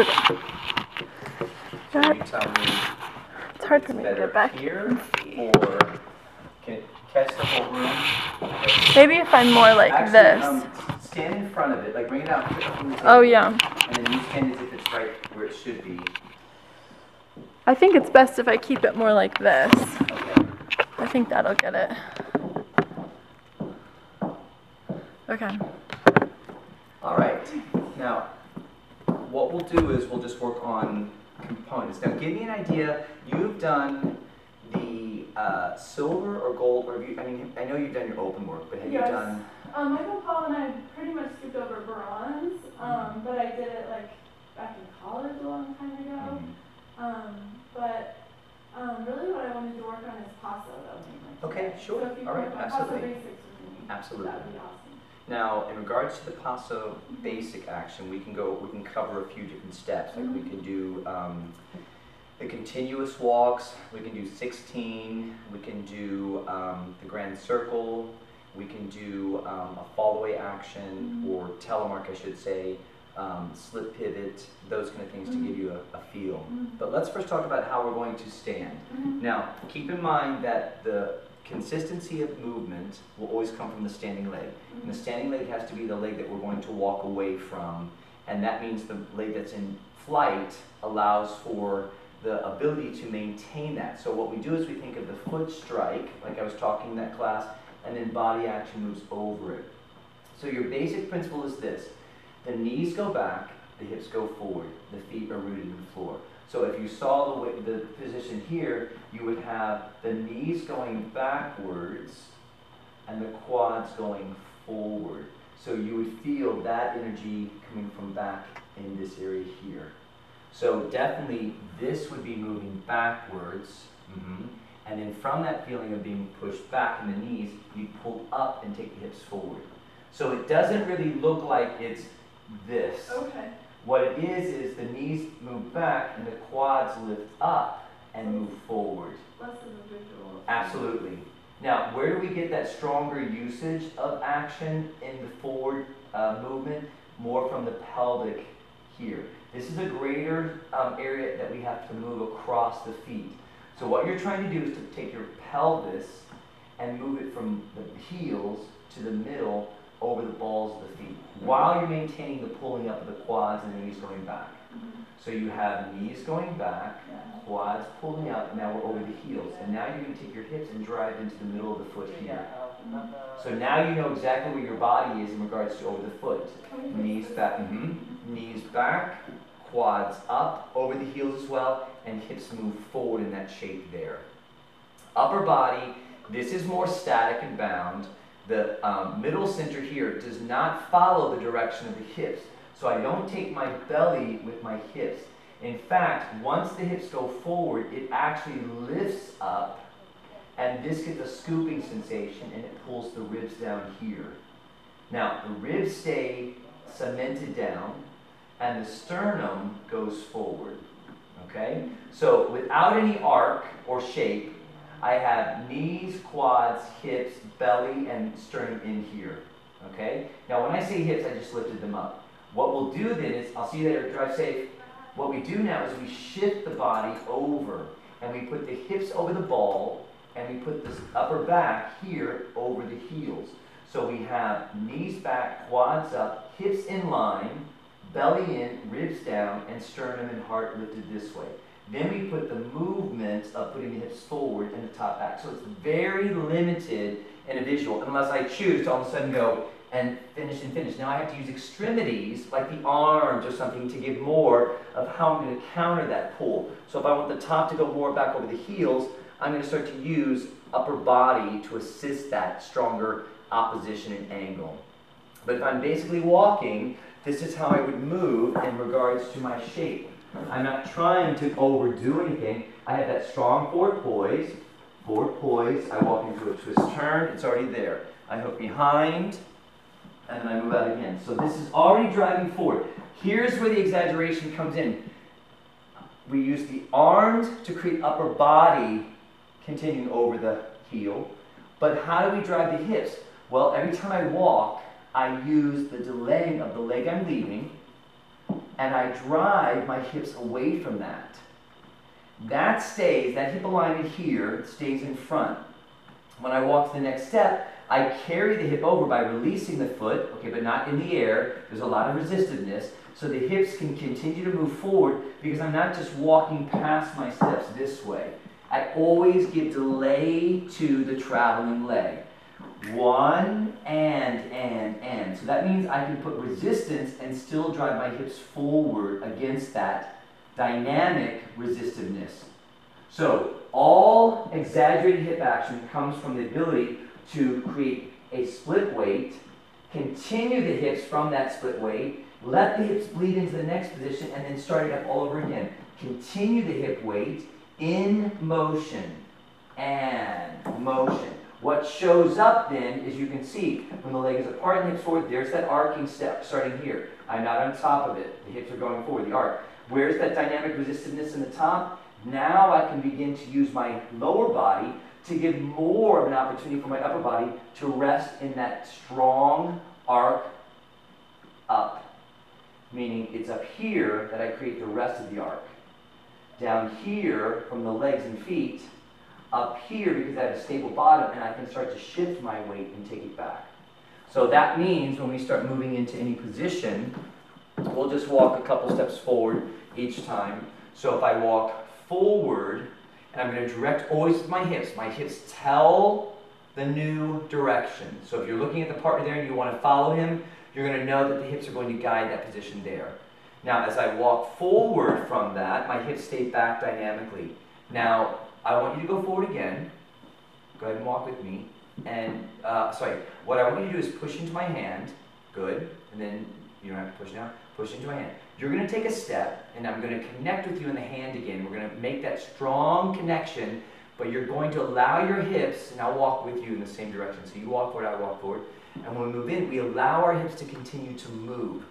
Okay. Can you tell me It's hard for me to get back here, or can it catch the whole room? Maybe if I'm more like Actually, this. Stand in front of it, like bring it out. Oh yeah. And then you stand as if it's right where it should be. I think it's best if I keep it more like this. Okay. I think that'll get it. Okay. All right. Now, what we'll do is we'll just work on components. Now, give me an idea. You've done the silver or gold, or I mean, I know you've done your open work, but have you done? Michael, Paul, and I pretty much skipped over bronze, but I did it like back in college a long time ago. But really, what I wanted to work on is PASOW, though. Okay, sure. So if you all right, absolutely. PASOW basics with me, absolutely. that would be awesome. Now, in regards to the PASOW basic action, we can cover a few different steps. Like we can do the continuous walks, we can do 16, we can do the grand circle, we can do a fall away action, or telemark I should say, slip pivot, those kind of things to give you a feel. But let's first talk about how we're going to stand. Now, keep in mind that the consistency of movement will always come from the standing leg. And the standing leg has to be the leg that we're going to walk away from, and that means the leg that's in flight allows for the ability to maintain that. So what we do is we think of the foot strike, like I was talking in that class, and then body action moves over it. So your basic principle is this: the knees go back, the hips go forward, the feet are rooted in the floor. So if you saw the position here, you would have the knees going backwards and the quads going forward. So you would feel that energy coming from back in this area here. So definitely this would be moving backwards. And then from that feeling of being pushed back in the knees, you pull up and take the hips forward. So it doesn't really look like it's this. Okay. What it is the knees move back and the quads lift up and move forward. Less of a visual. Absolutely. Now, where do we get that stronger usage of action in the forward movement? More from the pelvic here. This is a greater area that we have to move across the feet. So what you're trying to do is to take your pelvis and move it from the heels to the middle over the balls of the feet, while you're maintaining the pulling up of the quads and the knees going back. So you have knees going back, quads pulling up, and now we're over the heels. And now you're going to take your hips and drive into the middle of the foot here. So now you know exactly where your body is in regards to over the foot. Knees back, knees back, quads up, over the heels as well, and hips move forward in that shape there. Upper body, this is more static and bound. The middle center here does not follow the direction of the hips. So I don't take my belly with my hips. In fact, once the hips go forward, it actually lifts up, and this gets a scooping sensation, and it pulls the ribs down here. Now, the ribs stay cemented down, and the sternum goes forward. Okay? So without any arc or shape, I have knees, quads, hips, belly, and sternum in here. Okay? Now when I say hips, I just lifted them up. What we'll do then is, I'll see you later, drive safe. What we do now is we shift the body over, and we put the hips over the ball, and we put this upper back here over the heels. So we have knees back, quads up, hips in line, belly in, ribs down, and sternum and heart lifted this way. Then we put the movement of putting the hips forward and the top back. So it's very limited in a visual, unless I choose to all of a sudden go and finish and finish. Now I have to use extremities, like the arms or something, to give more of how I'm going to counter that pull. So if I want the top to go more back over the heels, I'm going to start to use upper body to assist that stronger opposition and angle. But if I'm basically walking, this is how I would move in regards to my shape. I'm not trying to overdo anything. I have that strong forward poise. Forward poise. I walk into a twist turn. It's already there. I hook behind, and then I move out again. So this is already driving forward. Here's where the exaggeration comes in. We use the arms to create upper body continuing over the heel. But how do we drive the hips? Well, every time I walk, I use the delaying of the leg I'm leaving, and I drive my hips away from that. That stays, that hip alignment here stays in front. When I walk to the next step, I carry the hip over by releasing the foot, okay, but not in the air. There's a lot of resistiveness, so the hips can continue to move forward because I'm not just walking past my steps this way. I always give delay to the traveling leg. One, and. So that means I can put resistance and still drive my hips forward against that dynamic resistiveness. So all exaggerated hip action comes from the ability to create a split weight, continue the hips from that split weight, let the hips bleed into the next position, and then start it up all over again. Continue the hip weight in motion and motion. What shows up then is you can see when the leg is apart and the hips forward, there's that arcing step starting here. I'm not on top of it. The hips are going forward, the arc. Where's that dynamic resistiveness in the top? Now I can begin to use my lower body to give more of an opportunity for my upper body to rest in that strong arc up. Meaning it's up here that I create the rest of the arc. Down here from the legs and feet, up here because I have a stable bottom and I can start to shift my weight and take it back. So that means when we start moving into any position, we'll just walk a couple steps forward each time. So if I walk forward, and I'm going to direct always with my hips tell the new direction. So if you're looking at the partner there and you want to follow him, you're going to know that the hips are going to guide that position there. Now as I walk forward from that, my hips stay back dynamically. Now I want you to go forward again. Go ahead and walk with me. And, what I want you to do is push into my hand. Good. And then you don't have to push down. Push into my hand. You're going to take a step, and I'm going to connect with you in the hand again. We're going to make that strong connection, but you're going to allow your hips, and I'll walk with you in the same direction. So you walk forward, I walk forward. And when we move in, we allow our hips to continue to move.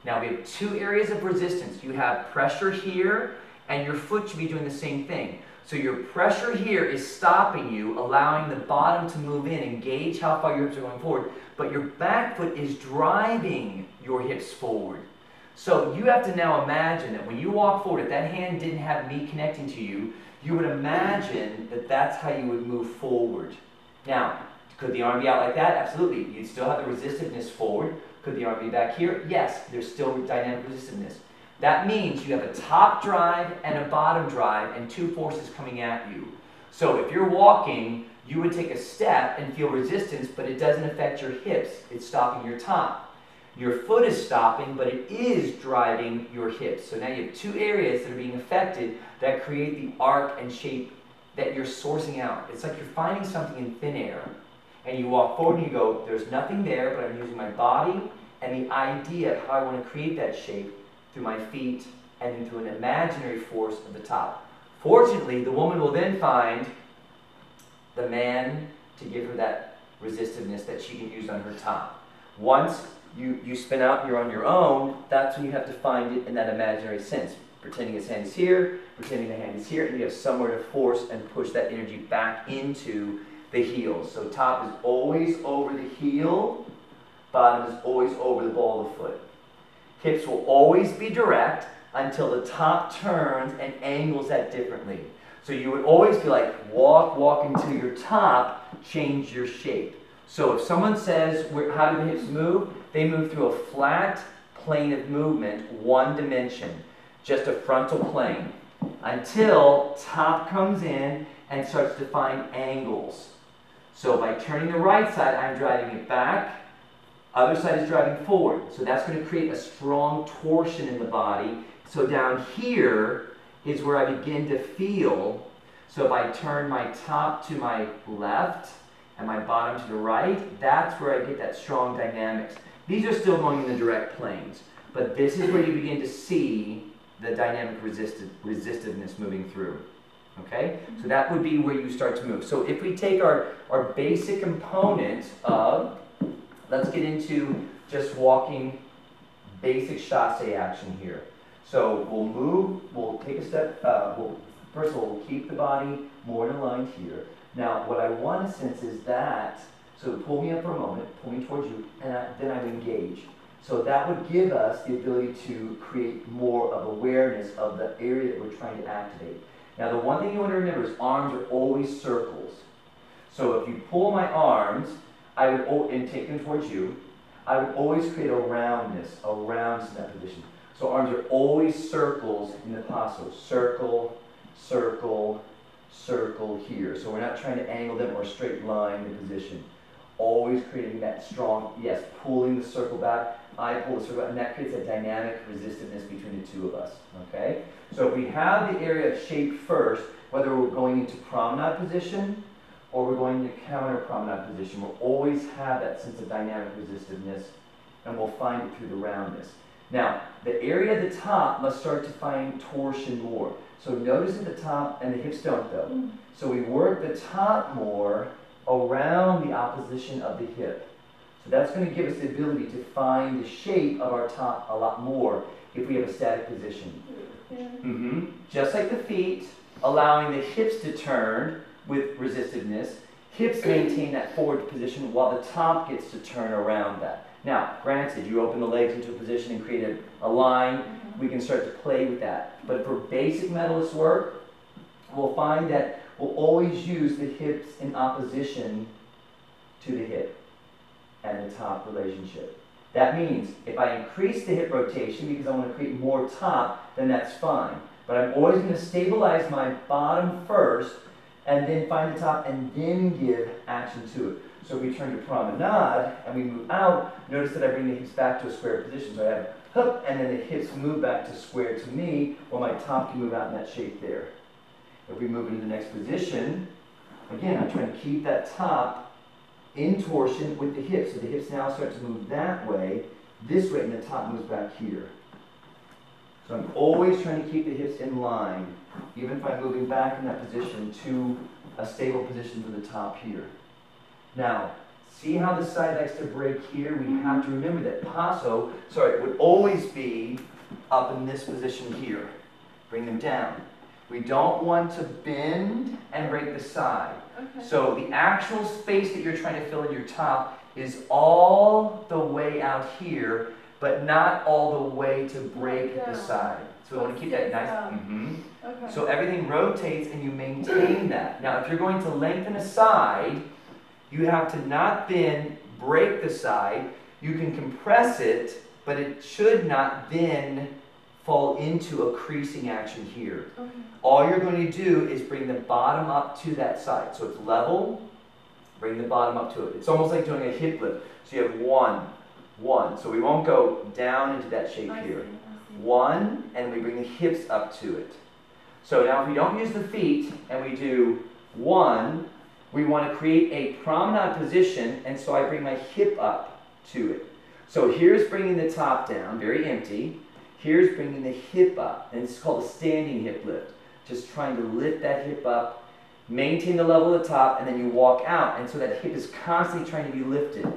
Now we have two areas of resistance. You have pressure here, and your foot should be doing the same thing. So your pressure here is stopping you, allowing the bottom to move in, engage how far your hips are going forward, but your back foot is driving your hips forward. So you have to now imagine that when you walk forward, if that hand didn't have me connecting to you, you would imagine that that's how you would move forward. Now, could the arm be out like that? Absolutely. You'd still have the resistiveness forward. Could the arm be back here? Yes, there's still dynamic resistiveness. That means you have a top drive and a bottom drive and two forces coming at you. So if you're walking, you would take a step and feel resistance, but it doesn't affect your hips. It's stopping your top. Your foot is stopping, but it is driving your hips. So now you have two areas that are being affected that create the arc and shape that you're sourcing out. It's like you're finding something in thin air. And you walk forward and you go, there's nothing there, but I'm using my body and the idea of how I want to create that shape through my feet and then through an imaginary force at the top. Fortunately, the woman will then find the man to give her that resistiveness that she can use on her top. Once you spin out and you're on your own, that's when you have to find it in that imaginary sense. Pretending his hand is here, pretending the hand is here, and you have somewhere to force and push that energy back into the heels. So top is always over the heel, bottom is always over the ball of the foot. Hips will always be direct until the top turns and angles that differently. So you would always be like, walk until your top, change your shape. So if someone says, how do the hips move? They move through a flat plane of movement, one dimension, just a frontal plane, until top comes in and starts to find angles. So by turning the right side, I'm driving it back. Other side is driving forward. So that's going to create a strong torsion in the body. So down here is where I begin to feel. So if I turn my top to my left and my bottom to the right, that's where I get that strong dynamics. These are still going in the direct planes. But this is where you begin to see the dynamic resistiveness moving through. Okay? So that would be where you start to move. So if we take our basic component of, let's get into just walking basic chassé action here. So we'll move, we'll take a step, first of all, we'll keep the body more in line here. Now what I want to sense is that, so pull me up for a moment, pull me towards you, and then I engage. So that would give us the ability to create more of awareness of the area that we're trying to activate. Now the one thing you want to remember is arms are always circles. So if you pull my arms, I would, and take them towards you, I would always create a roundness in that position. So arms are always circles in the PASOW. Circle, circle, circle here. So we're not trying to angle them or straight line the position. Always creating that strong, yes, pulling the circle back. I pull the circle back, and that creates a dynamic resistiveness between the two of us, okay? So if we have the area of shape first, whether we're going into promenade position or we're going into counter promenade position, we'll always have that sense of dynamic resistiveness, and we'll find it through the roundness. Now, the area at the top must start to find torsion more. So notice at the top, and the hips don't though. So we work the top more around the opposition of the hip. So that's going to give us the ability to find the shape of our top a lot more if we have a static position. Just like the feet, allowing the hips to turn with resistiveness, hips maintain that forward position while the top gets to turn around that. Now, granted, you open the legs into a position and create a line, we can start to play with that. But for basic medalist work, we'll find that we'll always use the hips in opposition to the hip and the top relationship. That means if I increase the hip rotation because I want to create more top, then that's fine. But I'm always going to stabilize my bottom first and then find the top and then give action to it. So if we turn to promenade and we move out, notice that I bring the hips back to a square position. So I have hook, and then the hips move back to square to me, while my top can move out in that shape there. If we move into the next position, again, I'm trying to keep that top in torsion with the hips. So the hips now start to move that way, this way, and the top moves back here. So I'm always trying to keep the hips in line, even if I'm moving back in that position to a stable position for the top here. Now, see how the side likes to break here? We have to remember that PASOW, would always be up in this position here. Bring them down. We don't want to bend and break the side. Okay. So the actual space that you're trying to fill in your top is all the way out here, but not all the way to break the side. So we want to keep that nice. Okay. So everything rotates and you maintain that. Now, if you're going to lengthen a side, you have to not then break the side. You can compress it, but it should not then fall into a creasing action here. Okay. All you're going to do is bring the bottom up to that side. So it's level, bring the bottom up to it. It's almost like doing a hip lift. So you have one. So we won't go down into that shape here. One, and we bring the hips up to it. So now if we don't use the feet and we do one, we want to create a promenade position, and so I bring my hip up to it. So here's bringing the top down, very empty. Here's bringing the hip up, and it's called a standing hip lift. Just trying to lift that hip up, maintain the level at the top, and then you walk out, and so that hip is constantly trying to be lifted.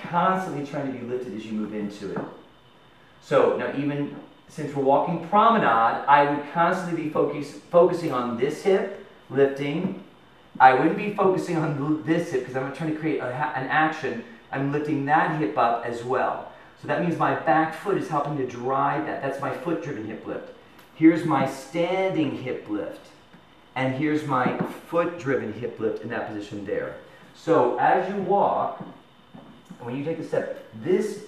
Constantly trying to be lifted as you move into it. So now even since we're walking promenade, I would constantly be focusing on this hip, lifting. I wouldn't be focusing on this hip because I'm trying to create an action. I'm lifting that hip up as well. So that means my back foot is helping to drive that. That's my foot-driven hip lift. Here's my standing hip lift. And here's my foot-driven hip lift in that position there. So as you walk, when you take a step, this,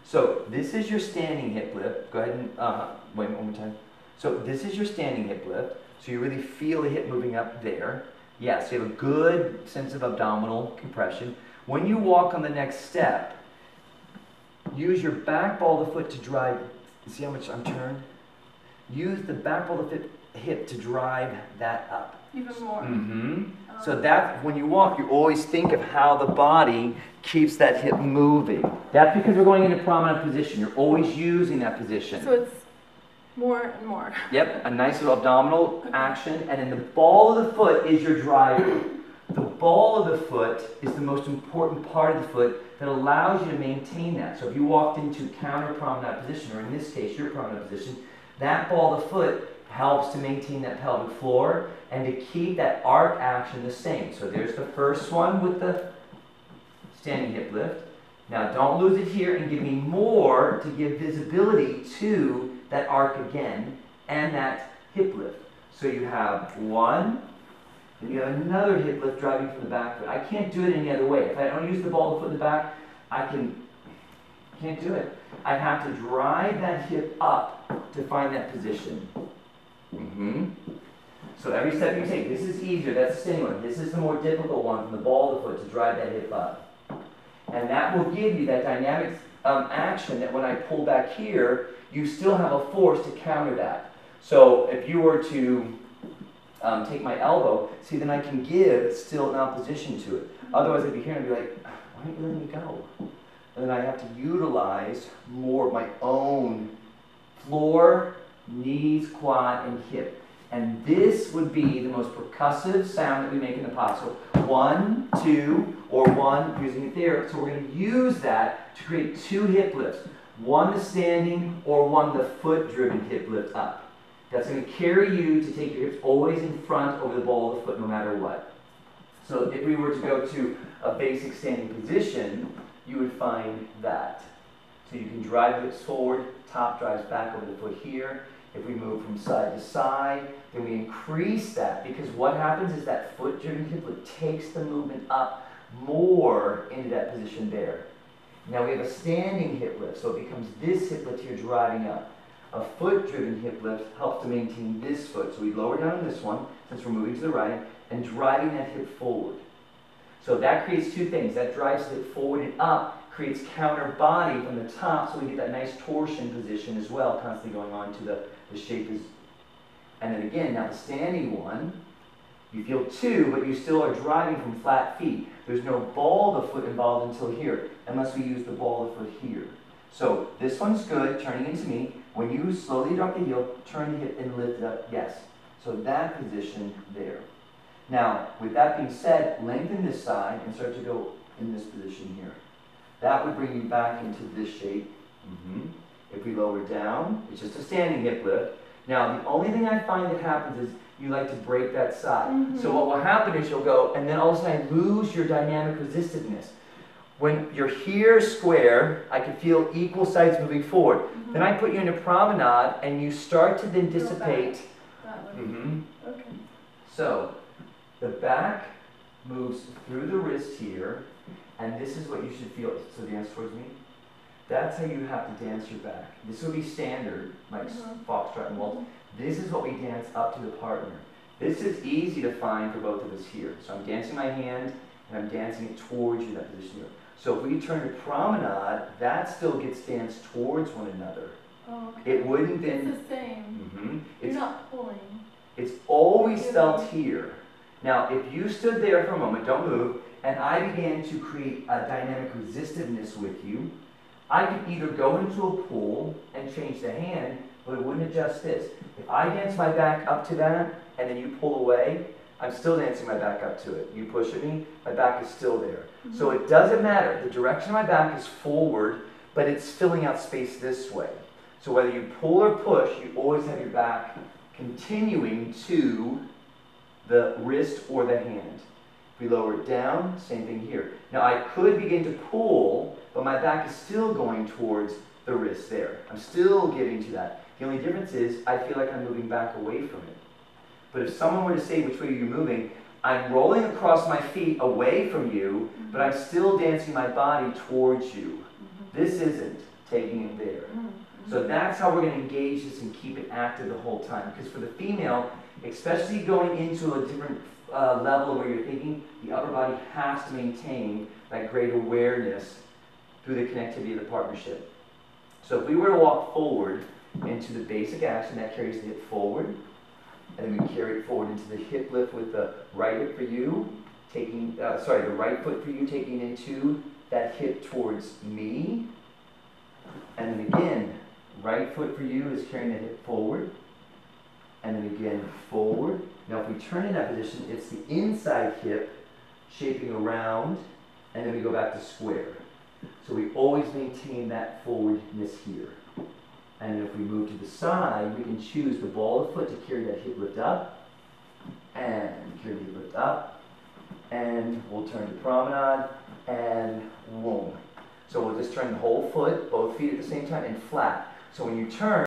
so this is your standing hip lift. Go ahead and, wait one more time. So this is your standing hip lift. So you really feel the hip moving up there. Yes, you have a good sense of abdominal compression. When you walk on the next step, use your back ball of the foot to drive. See how much I'm turned? Use the back ball of the hip to drive that up. Even more. So that when you walk, you always think of how the body keeps that hip moving. That's because we're going into prominent position. You're always using that position. So it's more and more. Yep, a nice little abdominal action, and then the ball of the foot is your driver. The ball of the foot is the most important part of the foot that allows you to maintain that. So if you walked into counter promenade position, or in this case, your promenade position, that ball of the foot helps to maintain that pelvic floor and to keep that arc action the same. So there's the first one with the standing hip lift. Now don't lose it here and give me more to give visibility to that arc again and that hip lift. So you have one, then you have another hip lift driving from the back foot. I can't do it any other way. If I don't use the ball of the foot in the back, I can't do it. I have to drive that hip up to find that position. So every step you take, this is easier, that's the standing one. This is the more difficult one from the ball of the foot to drive that hip up. And that will give you that dynamic action that when I pull back here, you still have a force to counter that. So if you were to take my elbow, see, then I can give still an opposition to it. Otherwise I'd be here and I'd be like, why aren't you letting me go? And then I have to utilize more of my own floor, knees, quad, and hip. And this would be the most percussive sound that we make in the PASOW. 1, 2, or 1 using it there. So we're going to use that to create 2 hip lifts. One the standing or one the foot-driven hip lift up. That's going to carry you to take your hips always in front over the ball of the foot no matter what. So if we were to go to a basic standing position, you would find that. So you can drive the hips forward, top drives back over the foot here. If we move from side to side, then we increase that, because what happens is that foot-driven hip lift takes the movement up more into that position there. Now we have a standing hip lift, so it becomes this hip lift here driving up. A foot-driven hip lift helps to maintain this foot. So we lower down on this one, since we're moving to the right, and driving that hip forward. So that creates 2 things. That drives the hip forward and up, creates counter body from the top, so we get that nice torsion position as well, constantly going on to the shape is. And then again, now the standing one, you feel 2, but you still are driving from flat feet. There's no ball of the foot involved until here, unless we use the ball of the foot here. So this one's good, turning into me. When you slowly drop the heel, turn the hip and lift it up, yes. So that position there. Now, with that being said, lengthen this side and start to go in this position here. That would bring you back into this shape. If we lower down, it's just a standing hip lift. Now, the only thing I find that happens is you like to break that side. So what will happen is you'll go, and then all of a sudden lose your dynamic resistiveness. When you're here square, I can feel equal sides moving forward. Then I put you in a promenade, and you start to then dissipate. Okay. So the back moves through the wrist here, and this is what you should feel. So dance towards me. That's how you have to dance your back. This would be standard, like foxtrot and waltz. This is what we dance up to the partner. This is easy to find for both of us here. So I'm dancing my hand, and I'm dancing it towards you in that position here. So if we turn to promenade, that still gets danced towards one another. Oh, okay. It wouldn't then. It's the same. It's, You're not pulling. It's always felt here. Now, if you stood there for a moment, don't move, and I began to create a dynamic resistiveness with you, I could either go into a pull and change the hand, but it wouldn't adjust this. If I dance my back up to that, and then you pull away, I'm still dancing my back up to it. You push at me, my back is still there. So it doesn't matter. The direction of my back is forward, but it's filling out space this way. So whether you pull or push, you always have your back continuing to the wrist or the hand. If we lower it down, same thing here. Now I could begin to pull, but my back is still going towards the wrist there. I'm still getting to that. The only difference is I feel like I'm moving back away from it. But if someone were to say which way you're moving, I'm rolling across my feet away from you, but I'm still dancing my body towards you. This isn't taking it there. So that's how we're going to engage this and keep it active the whole time. Because for the female, especially going into a different level where you're thinking, the upper body has to maintain that great awareness through the connectivity of the partnership. So if we were to walk forward into the basic action, that carries the hip forward. And then we carry it forward into the hip lift with the right hip for you, taking, the right foot for you, taking into that hip towards me. And then again, right foot for you is carrying the hip forward. And then again, forward. Now if we turn in that position, it's the inside hip shaping around, and then we go back to square. So we always maintain that forwardness here. And if we move to the side, we can choose the ball of foot to carry that hip lift up, and carry the hip lift up, and we'll turn to promenade, and boom. So we'll just turn the whole foot, both feet at the same time, and flat. So when you turn,